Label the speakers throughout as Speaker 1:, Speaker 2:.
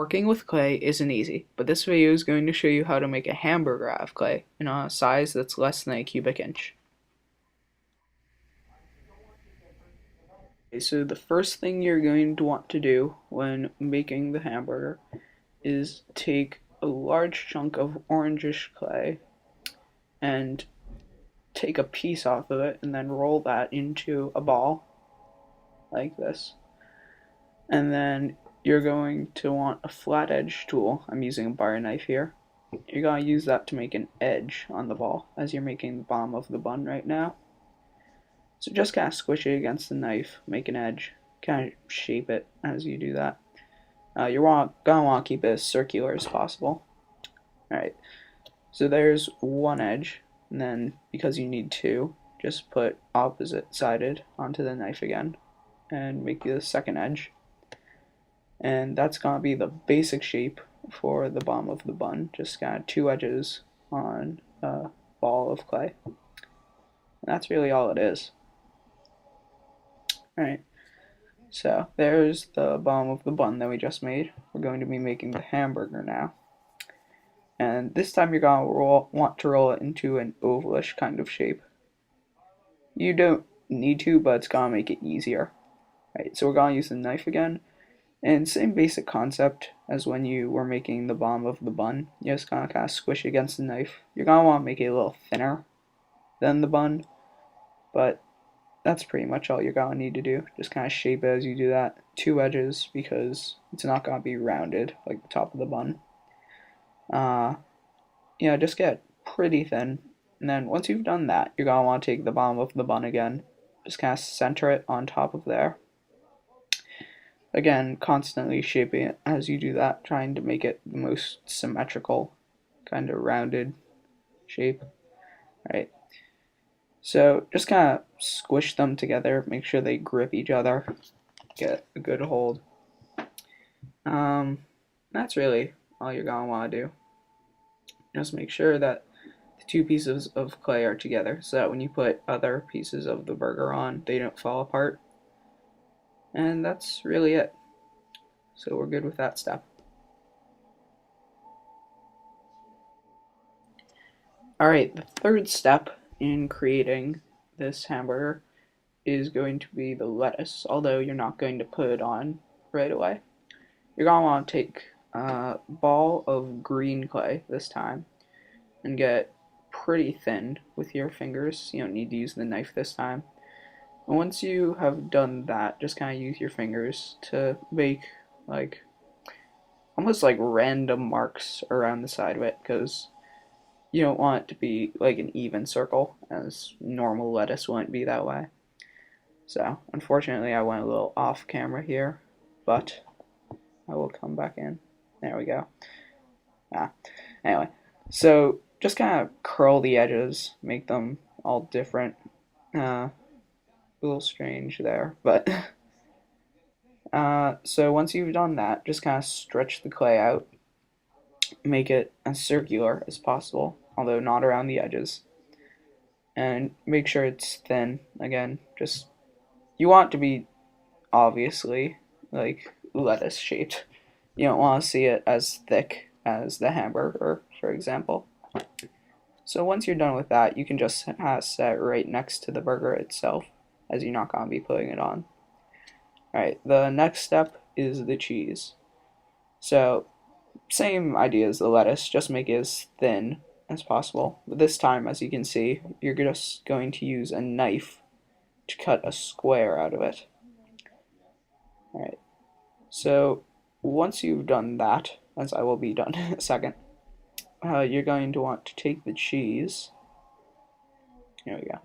Speaker 1: Working with clay isn't easy, but this video is going to show you how to make a hamburger out of clay in a size that's less than a cubic inch. Okay, so the first thing you're going to want to do when making the hamburger is take a large chunk of orangish clay and take a piece off of it and then roll that into a ball like this. And then you're going to want a flat edge tool. I'm using a bar knife here. You're going to use that to make an edge on the ball as you're making the bottom of the bun right now. So just kind of squish it against the knife, make an edge, kind of shape it as you do that. You're going to want to keep it as circular as possible. Alright, so there's one edge, and then because you need two, just put opposite sided onto the knife again and make the second edge. And that's going to be the basic shape for the bottom of the bun, just kind of two edges on a ball of clay. And that's really all it is. Alright, so there's the bottom of the bun that we just made. We're going to be making the hamburger now. And this time you're going to want to roll it into an ovalish kind of shape. You don't need to, but it's going to make it easier. Alright, so we're going to use the knife again. And same basic concept as when you were making the bottom of the bun. You're just going to kind of squish it against the knife. You're going to want to make it a little thinner than the bun, but that's pretty much all you're going to need to do. Just kind of shape it as you do that. Two edges because it's not going to be rounded like the top of the bun. Just get pretty thin. And then once you've done that, you're going to want to take the bottom of the bun again. Just kind of center it on top of there. Again, constantly shaping it as you do that, trying to make it the most symmetrical, kind of rounded shape. Right. So just kind of squish them together, make sure they grip each other, get a good hold. That's really all you're going to want to do. Just make sure that the two pieces of clay are together so that when you put other pieces of the burger on, they don't fall apart. And that's really it. So we're good with that step. Alright, the third step in creating this hamburger is going to be the lettuce, although you're not going to put it on right away. You're going to want to take a ball of green clay this time and get pretty thin with your fingers. You don't need to use the knife this time. And once you have done that, just kind of use your fingers to make almost like random marks around the side of it, because you don't want it to be like an even circle, as normal lettuce wouldn't be that way. So unfortunately I went a little off camera here, but I will come back in. There we go. Anyway, so just kind of curl the edges, make them all different. A little strange there, but so once you've done that, just kind of stretch the clay out, make it as circular as possible, although not around the edges, and make sure it's thin. Again, just you want it to be obviously like lettuce shaped. You don't want to see it as thick as the hamburger, for example. So once you're done with that, you can just set it right next to the burger itself, as you're not going to be putting it on. Alright, the next step is the cheese. So, same idea as the lettuce, just make it as thin as possible. But this time, as you can see, you're just going to use a knife to cut a square out of it. Alright, so once you've done that, as I will be done in a second, you're going to want to take the cheese. Here we go.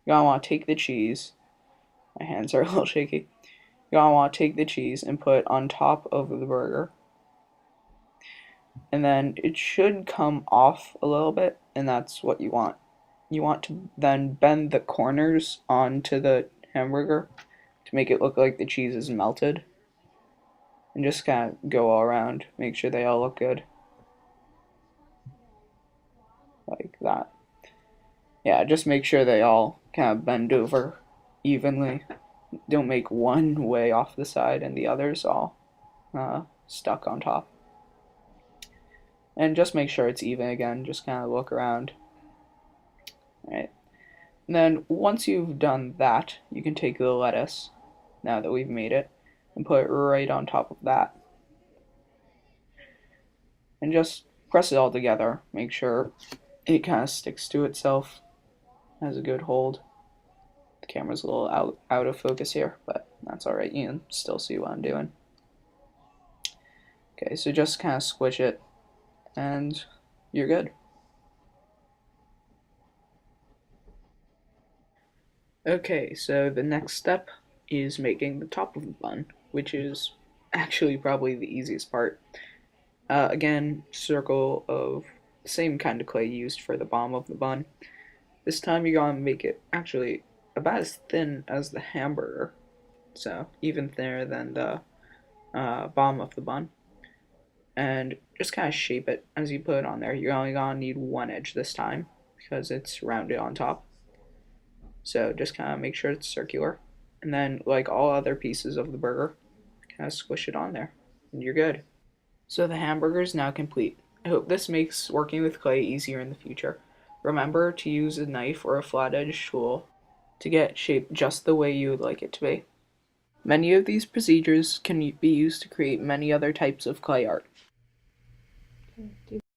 Speaker 1: You're going to want to take the cheese. My hands are a little shaky. You're going to want to take the cheese and put it on top of the burger. And then it should come off a little bit, and that's what you want. You want to then bend the corners onto the hamburger to make it look like the cheese is melted. And just kind of go all around, make sure they all look good. Like that. Yeah, just make sure they all kind of bend over evenly. Don't make one way off the side and the others all stuck on top. And just make sure it's even again, just kind of look around. All right. And then once you've done that, you can take the lettuce, now that we've made it, and put it right on top of that. And just press it all together. Make sure it kind of sticks to itself, has a good hold. The camera's a little out of focus here, but that's alright, you can still see what I'm doing. Okay, so just kind of squish it, and you're good. Okay, so the next step is making the top of the bun, which is actually probably the easiest part. Again, circle of the same kind of clay used for the bottom of the bun. This time you're gonna make it actually about as thin as the hamburger, so even thinner than the bottom of the bun. And just kind of shape it as you put it on there. You're only gonna need one edge this time because it's rounded on top. So just kind of make sure it's circular. And then, like all other pieces of the burger, kind of squish it on there, and you're good. So the hamburger is now complete. I hope this makes working with clay easier in the future. Remember to use a knife or a flat edged tool to get shaped just the way you would like it to be. Many of these procedures can be used to create many other types of clay art.